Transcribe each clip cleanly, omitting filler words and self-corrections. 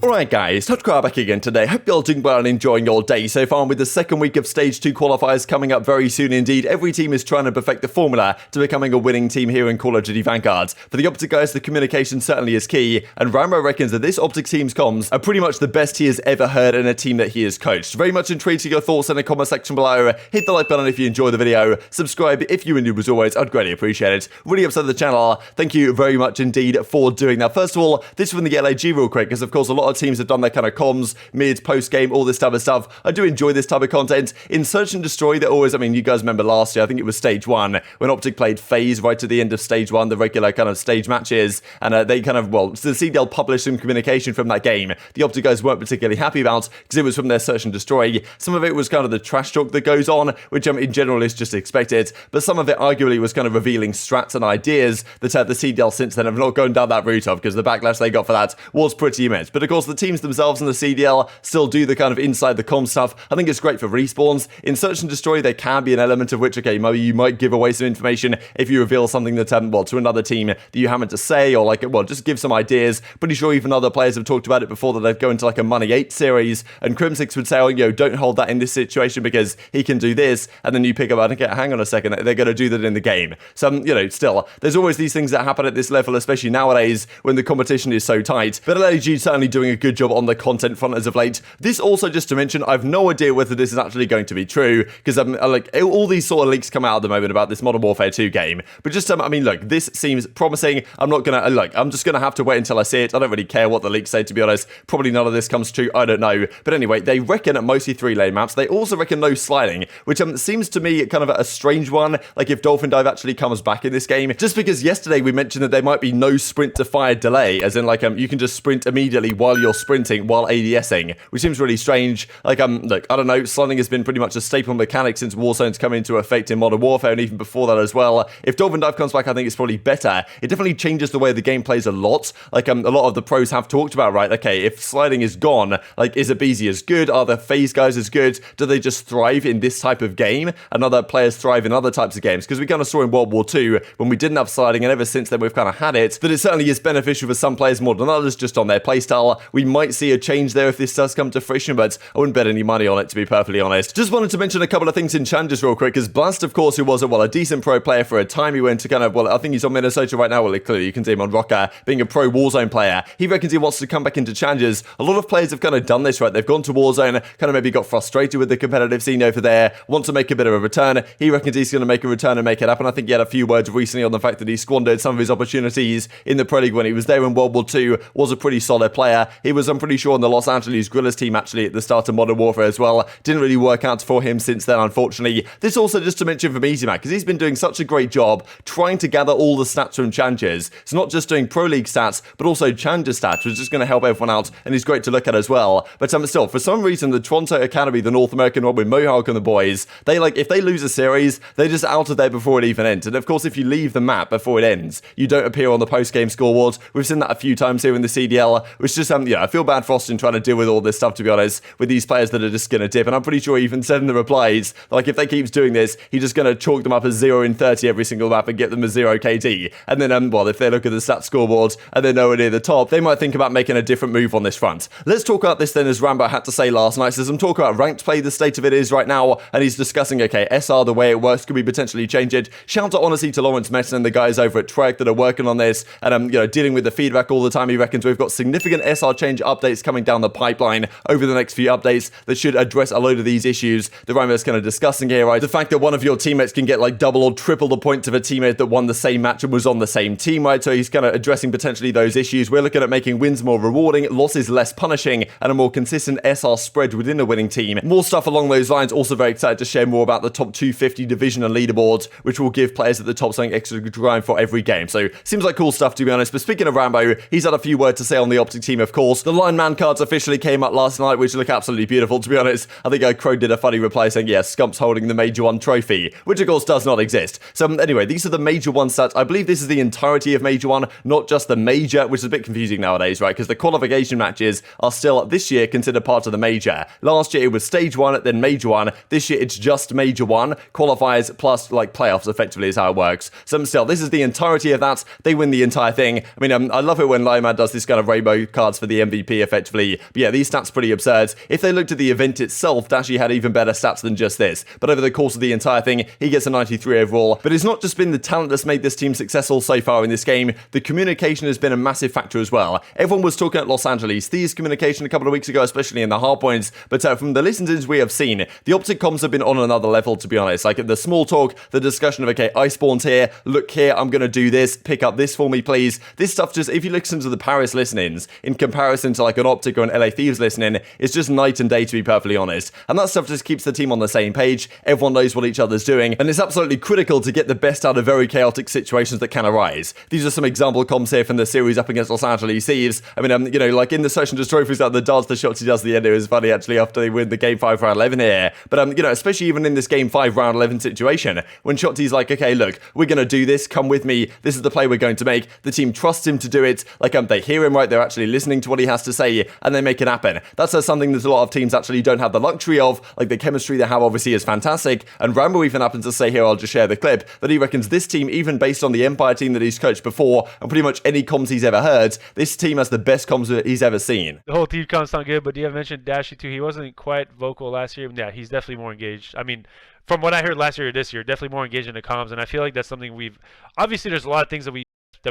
Alright guys, TacticalRab back again today. Hope you're all doing well and enjoying your day so far. With the second week of Stage 2 qualifiers coming up very soon indeed, every team is trying to perfect the formula to becoming a winning team here in Call of Duty Vanguard. For the OpTic guys, the communication certainly is key, and Rambo reckons that this OpTic team's comms are pretty much the best he has ever heard in a team that he has coached. Very much intrigued to your thoughts in the comment section below. Hit the like button if you enjoyed the video, subscribe if you're new as always, I'd greatly appreciate it. Really upset the channel, thank you very much indeed for doing that. First of all, this from the LAG real quick, because of course a lot of teams have done their kind of comms, mid, post-game, all this type of stuff. I do enjoy this type of content. In Search and Destroy, they always, I mean, you guys remember last year, I think it was Stage 1, when OpTic played FaZe right at the end of Stage 1, the regular kind of stage matches, and they kind of, well, so the CDL published some communication from that game. The OpTic guys weren't particularly happy about, because it was from their Search and Destroy. Some of it was kind of the trash talk that goes on, which in general is just expected, but some of it arguably was kind of revealing strats and ideas that the CDL since then have not gone down that route of, because the backlash they got for that was pretty immense. But of course, the teams themselves and the CDL still do the kind of inside the comm stuff. I think it's great for respawns. In Search and Destroy, there can be an element of which, okay, maybe you might give away some information if you reveal something that, well, to another team that you haven't to say, or like, well, just give some ideas. Pretty sure even other players have talked about it before, that they've go into like a Money 8 series, and CleanX would say, oh, you know, don't hold that in this situation because he can do this, and then you pick up, okay, hang on a second, they're going to do that in the game. So, you know, still, there's always these things that happen at this level, especially nowadays when the competition is so tight. But LAG is certainly doing a good job on the content front as of late. This also, just to mention, I've no idea whether this is actually going to be true, because like all these sort of leaks come out at the moment about this Modern Warfare 2 game. But just I mean, look, this seems promising. I'm not gonna I'm just gonna have to wait until I see it. I don't really care what the leaks say, to be honest. Probably none of this comes true. I don't know. But anyway, they reckon mostly 3-lane maps. They also reckon no sliding, which seems to me kind of a strange one. Like if Dolphin Dive actually comes back in this game, just because yesterday we mentioned that there might be no sprint to fire delay, as in like you can just sprint immediately while you're sprinting while ADSing, which seems really strange. Like look, I don't know, sliding has been pretty much a staple mechanic since Warzone's come into effect in Modern Warfare, and even before that as well. If Dolphin Dive comes back, I think it's probably better. It definitely changes the way the game plays a lot. Like a lot of the pros have talked about, right? Okay, if sliding is gone, like is aBeZy as good? Are the FaZe guys as good? Do they just thrive in this type of game, and other players thrive in other types of games? Because we kind of saw in World War II when we didn't have sliding, and ever since then we've kind of had it, that it certainly is beneficial for some players more than others, just on their playstyle. We might see a change there if this does come to fruition, but I wouldn't bet any money on it, to be perfectly honest. Just wanted to mention a couple of things in challenges real quick, because Blast, of course, who was a decent pro player for a time, he went to kind of, well, I think he's on Minnesota right now. Well, clearly you can see him on Rokkr, being a pro Warzone player. He reckons he wants to come back into challenges. A lot of players have kind of done this, right? They've gone to Warzone, kind of maybe got frustrated with the competitive scene over there, want to make a bit of a return. He reckons he's going to make a return and make it happen. I think he had a few words recently on the fact that he squandered some of his opportunities in the Pro League when he was there in World War II, was a pretty solid player. He was, I'm pretty sure, on the Los Angeles Guerrillas team actually at the start of Modern Warfare as well. Didn't really work out for him since then, unfortunately. This also just to mention from aBeZy, because he's been doing such a great job trying to gather all the stats from challenges. It's not just doing Pro League stats, but also challenger stats, which is just going to help everyone out, and he's great to look at as well. But still, for some reason, the Toronto Academy, the North American one with Mohawk and the boys, they like, if they lose a series, they're just out of there before it even ends. And of course, if you leave the map before it ends, you don't appear on the post-game scoreboard. We've seen that a few times here in the CDL, which just, yeah, I feel bad for Austin trying to deal with all this stuff, to be honest, with these players that are just going to dip. And I'm pretty sure he even said in the replies, like, if they keeps doing this, he's just going to chalk them up as 0 in 30 every single map and get them a 0 KD. And then, well, if they look at the stats scoreboard and they're nowhere near the top, they might think about making a different move on this front. Let's talk about this then, as Rambo had to say last night. So I'm talking about ranked play, the state of it is right now, and he's discussing, okay, SR, the way it works, could we potentially change it? Shout out honestly to Lawrence Messon and the guys over at Trei that are working on this, and you know, dealing with the feedback all the time. He reckons we've got significant SR change updates coming down the pipeline over the next few updates that should address a load of these issues that Rambo's kind of discussing here, right? The fact that one of your teammates can get like double or triple the points of a teammate that won the same match and was on the same team, right? So he's kind of addressing potentially those issues. We're looking at making wins more rewarding, losses less punishing, and a more consistent SR spread within a winning team. More stuff along those lines. Also very excited to share more about the top 250 division and leaderboards, which will give players at the top something extra to grind for every game. So seems like cool stuff, to be honest. But speaking of Rambo, he's had a few words to say on the OpTic team, of course. The lineman cards officially came up last night, which look absolutely beautiful, to be honest. I think Crow did a funny reply saying, yeah, Scump's holding the Major 1 trophy, which of course does not exist. So anyway, these are the Major 1 stats. I believe this is the entirety of Major 1, not just the Major, which is a bit confusing nowadays, right? Because the qualification matches are still, this year, considered part of the Major. Last year it was Stage 1, then Major 1. This year it's just Major 1. Qualifiers plus, like, playoffs, effectively, is how it works. So still, this is the entirety of that. They win the entire thing. I mean, I love it when Lyman does this kind of rainbow card cards for the MVP effectively. But yeah, these stats are pretty absurd. If they looked at the event itself, Dashie had even better stats than just this. But over the course of the entire thing, he gets a 93 overall. But it's not just been the talent that's made this team successful so far in this game. The communication has been a massive factor as well. Everyone was talking at Los Angeles Thieves communication a couple of weeks ago, especially in the hard points. But from the listens we have seen, the OpTic comms have been on another level, to be honest. Like the small talk, the discussion of, okay, I spawned here, look here, I'm going to do this, pick up this for me, please. This stuff just, if you listen to the Paris listenings, in comparison to like an OpTic or an LA Thieves listening, it's just night and day, to be perfectly honest. And that stuff just keeps the team on the same page. Everyone knows what each other's doing, and it's absolutely critical to get the best out of very chaotic situations that can arise. These are some example comms here from the series up against Los Angeles Thieves. I mean, you know, like in the Search and Destroy, that the dance the Shotzzy does at the end, it was funny actually after they win the game 5 round 11 here. But you know, especially even in this game 5 round 11 situation, when Shotzzy's like, okay, look, we're going to do this, come with me, this is the play we're going to make. The team trusts him to do it. Like they hear him right, they're actually listening to what he has to say, and they make it happen. That's something that a lot of teams actually don't have the luxury of. Like the chemistry they have obviously is fantastic, and Rambo even happens to say here, I'll just share the clip, that he reckons this team, even based on the Empire team that he's coached before, and pretty much any comms he's ever heard, this team has the best comms that he's ever seen. The whole team comms sound good, but you have mentioned Dashie too. He wasn't quite vocal last year. Yeah, he's definitely more engaged. I mean, from what I heard last year or this year, definitely more engaged in the comms, and I feel like that's something we've, obviously there's a lot of things that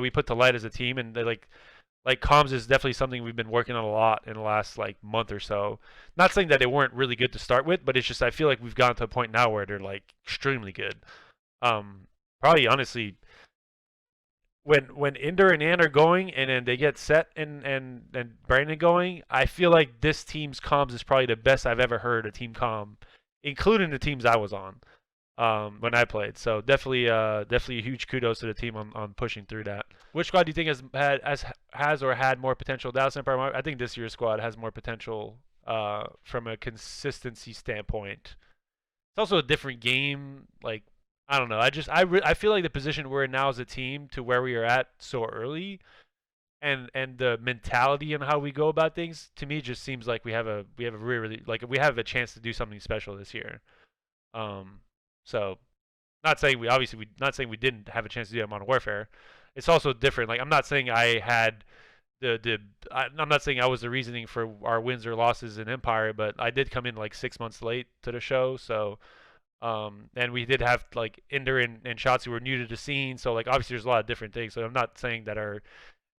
we put to light as a team, and like comms is definitely something we've been working on a lot in the last like month or so. Not saying that they weren't really good to start with, but it's just I feel like we've gotten to a point now where they're like extremely good. Probably honestly, when Inder and Ann are going and then they get Set and Brandon going, I feel like this team's comms is probably the best I've ever heard a team comm, including the teams I was on when I played. So definitely a huge kudos to the team on pushing through that. Which squad do you think has or had more potential? Dallas Empire. I think this year's squad has more potential from a consistency standpoint. It's also a different game. Like I don't know. I feel like the position we're in now as a team to where we are at so early, and the mentality and how we go about things, to me just seems like we have a really like we have a chance to do something special this year. So not saying we didn't have a chance to do it in Modern Warfare. It's also different. Like I'm not saying I had I'm not saying I was the reasoning for our wins or losses in Empire, but I did come in like 6 months late to the show, so and we did have like Inder and Shotzzy were new to the scene, so like obviously there's a lot of different things. So I'm not saying that our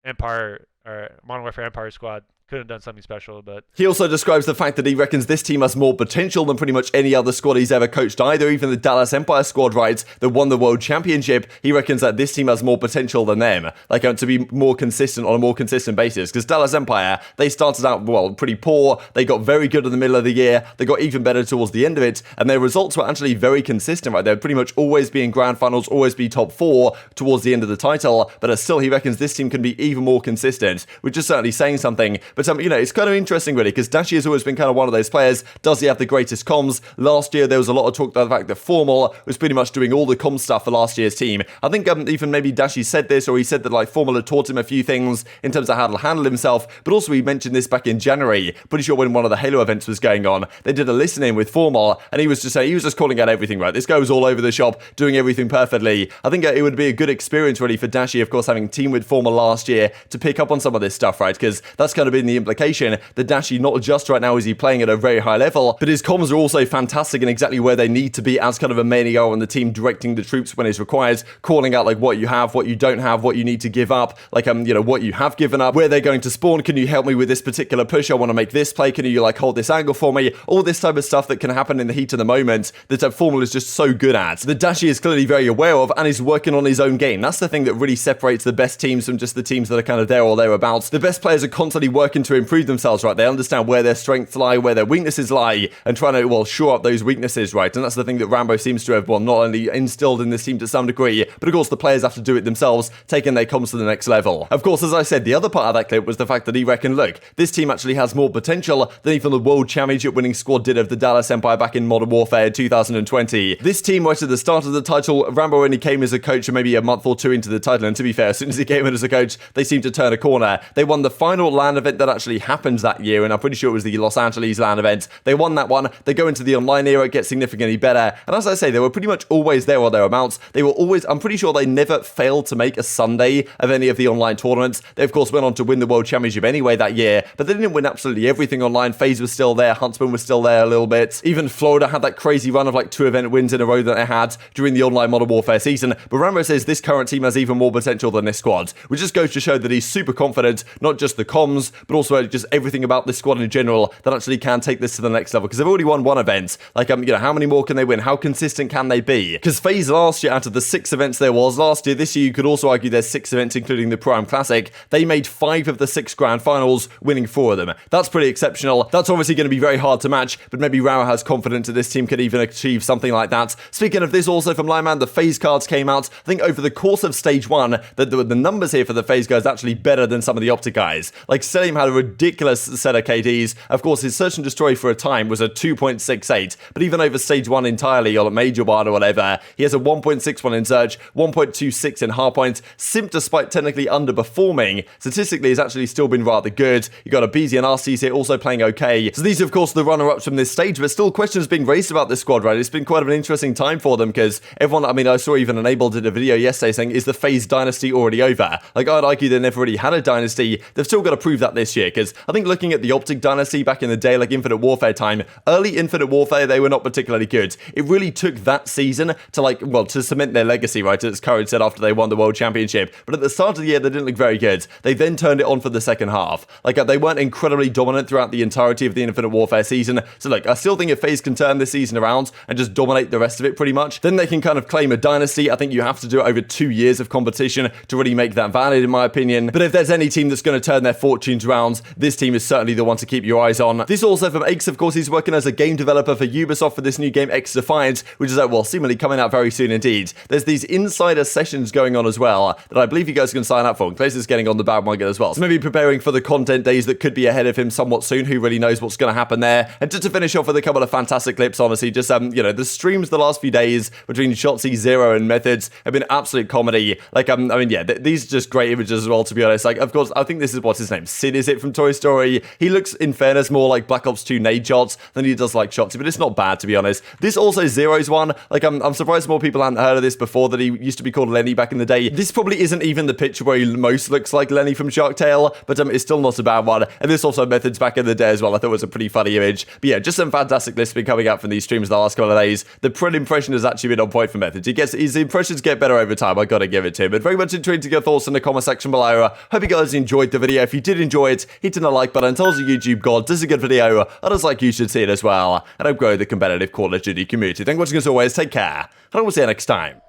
Empire or Modern Warfare Empire squad could have done something special, but he also describes the fact that he reckons this team has more potential than pretty much any other squad he's ever coached either. Even the Dallas Empire squad, right, that won the World Championship, he reckons that this team has more potential than them, like to be more consistent on a more consistent basis. Because Dallas Empire, they started out, well, pretty poor, they got very good in the middle of the year, they got even better towards the end of it, and their results were actually very consistent, right? They'd pretty much always be in grand finals, always be top 4 towards the end of the title, but still he reckons this team can be even more consistent, which is certainly saying something. But you know, it's kind of interesting really, because Dashie has always been kind of one of those players. Does he have the greatest comms? Last year there was a lot of talk about the fact that Formal was pretty much doing all the comms stuff for last year's team. I think even maybe Dashie said this, or he said that like Formal had taught him a few things in terms of how to handle himself, but also he mentioned this back in January, pretty sure when one of the Halo events was going on, they did a listen-in with Formal, and he was just calling out everything, right? This guy was all over the shop, doing everything perfectly. I think it would be a good experience really for Dashie, of course, having teamed with Formal last year to pick up on some of this stuff, right? Because that's kind of been the implication that Dashie, not just right now is he playing at a very high level, but his comms are also fantastic and exactly where they need to be as kind of a main hero on the team, directing the troops when it's required, calling out like what you have, what you don't have, what you need to give up, like you know, what you have given up, where they're going to spawn. Can you help me with this particular push? I want to make this play. Can you like hold this angle for me? All this type of stuff that can happen in the heat of the moment that Formal is just so good at, that Dashie is clearly very aware of, and is working on his own game. That's the thing that really separates the best teams from just the teams that are kind of there or thereabouts. The best players are constantly working to improve themselves, right? They understand where their strengths lie, where their weaknesses lie, and trying to, well, shore up those weaknesses, right? And that's the thing that Rambo seems to have, well, not only instilled in this team to some degree, but of course the players have to do it themselves, taking their comms to the next level. Of course, as I said, the other part of that clip was the fact that he reckoned, look, this team actually has more potential than even the World Championship winning squad did of the Dallas Empire back in Modern Warfare 2020. This team, right at the start of the title, Rambo only came as a coach maybe a month or two into the title, and to be fair, as soon as he came in as a coach, they seemed to turn a corner. They won the final LAN event that actually happened that year, and I'm pretty sure it was the Los Angeles LAN event. They won that one. They go into the online era, get significantly better. And as I say, they were pretty much always there or thereabouts. They were always, I'm pretty sure they never failed to make a Sunday of any of the online tournaments. They, of course, went on to win the World Championship anyway that year, but they didn't win absolutely everything online. FaZe was still there. Huntsman was still there a little bit. Even Florida had that crazy run of like 2 event wins in a row that they had during the online Modern Warfare season. But Rambo says this current team has even more potential than this squad, which just goes to show that he's super confident, not just the comms, but also just everything about this squad in general that actually can take this to the next level, because they've already won one event. Like, you know, how many more can they win? How consistent can they be? Because FaZe last year, out of the 6 events there was last year, this year you could also argue there's 6 events, including the Prime Classic. They made 5 of the 6 grand finals, winning 4 of them. That's pretty exceptional. That's obviously going to be very hard to match, but maybe Rao has confidence that this team could even achieve something like that. Speaking of this, also from Lineman, the FaZe cards came out. I think over the course of stage 1, the numbers here for the FaZe guys actually better than some of the OpTic guys. Like, Cellium had a ridiculous set of KDs. Of course, his Search and Destroy for a time was a 2.68, but even over stage 1 entirely, or a major bar or whatever, he has a 1.61 in Search, 1.26 in hardpoint. Simp, despite technically underperforming, statistically has actually still been rather good. You got aBeZy and Arcitys here also playing okay. So these are, of course, the runner-ups from this stage, but still questions being raised about this squad, right? It's been quite an interesting time for them, because everyone, I mean, I saw even Enable did a video yesterday saying, is the FaZe Dynasty already over? Like, I'd argue they never really had a Dynasty. They've still got to prove that this year, because I think looking at the OpTic Dynasty back in the day, like Infinite Warfare time, early Infinite Warfare, they were not particularly good. It really took that season to, like, well, to cement their legacy, right, as Courage said after they won the World Championship. But at the start of the year, they didn't look very good. They then turned it on for the second half. Like, they weren't incredibly dominant throughout the entirety of the Infinite Warfare season. So, look, I still think if FaZe can turn this season around and just dominate the rest of it pretty much, then they can kind of claim a dynasty. I think you have to do it over 2 years of competition to really make that valid, in my opinion. But if there's any team that's going to turn their fortunes around, this team is certainly the one to keep your eyes on. This also from Aix, of course, he's working as a game developer for Ubisoft for this new game, X Defiant, which is, well, seemingly coming out very soon indeed. There's these insider sessions going on as well that I believe you guys can sign up for, and Clays is getting on the bandwagon as well. So maybe preparing for the content days that could be ahead of him somewhat soon. Who really knows what's going to happen there? And just to finish off with a couple of fantastic clips, honestly, just, you know, the streams the last few days between Shotzzy, Zero, and Methodz have been absolute comedy. Like, I mean, yeah, these are just great images as well, to be honest. Like, of course, I think this is, what's his name? Sid, is it, from Toy Story? He looks, in fairness, more like Black Ops 2 nade shots than he does like Shotzzy, but it's not bad, to be honest. This also Zero's one. Like, I'm surprised more people hadn't heard of this before, that he used to be called Lenny back in the day. This probably isn't even the picture where he most looks like Lenny from Shark Tale, but it's still not a bad one. And this also Methodz back in the day as well. I thought it was a pretty funny image. But yeah, just some fantastic lists been coming out from these streams the last couple of days. The print impression has actually been on point for Methodz. His impressions get better over time. I gotta give it to him. But very much intrigued to get your thoughts in the comment section below. Hope you guys enjoyed the video. If you did enjoy it, hit a like button. Tell us a YouTube god, this is a good video. I just like you should see it as well. And I'll grow the competitive Call of Duty community. Thank you for watching as always. Take care. And I will see you next time.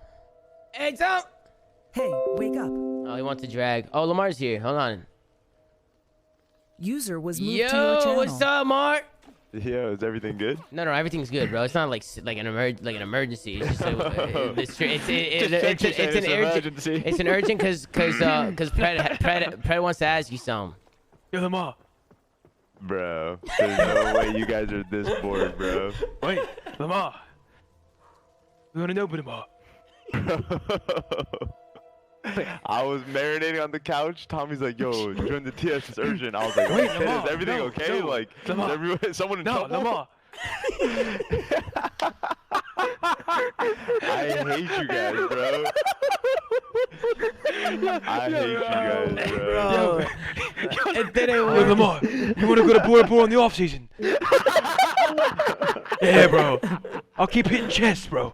Eggs up! Hey, wake up. Oh, he wants to drag. Oh, Lamar's here. Hold on. User was moved to your channel. Yo, what's up, Mark? Yo, is everything good? No, everything's good, bro. It's not like an emergency. It's just it's an emergency. It's an urgent because Pred wants to ask you something. Yo, Lamar. Bro, there's no way you guys are this bored, bro. Wait, Lamar. We want to know, Lamar. I was marinating on the couch. Tommy's like, yo, join the TS, it's urgent. I was like, wait, Lamar, is everything okay? No, like, Lamar. is everyone, someone in trouble? Lamar. I hate you guys, bro. I hate you guys, bro. It didn't Yo, work. Lamar, you want to go to Bora Bora in the off season? Yeah, bro. I'll keep hitting chests, bro.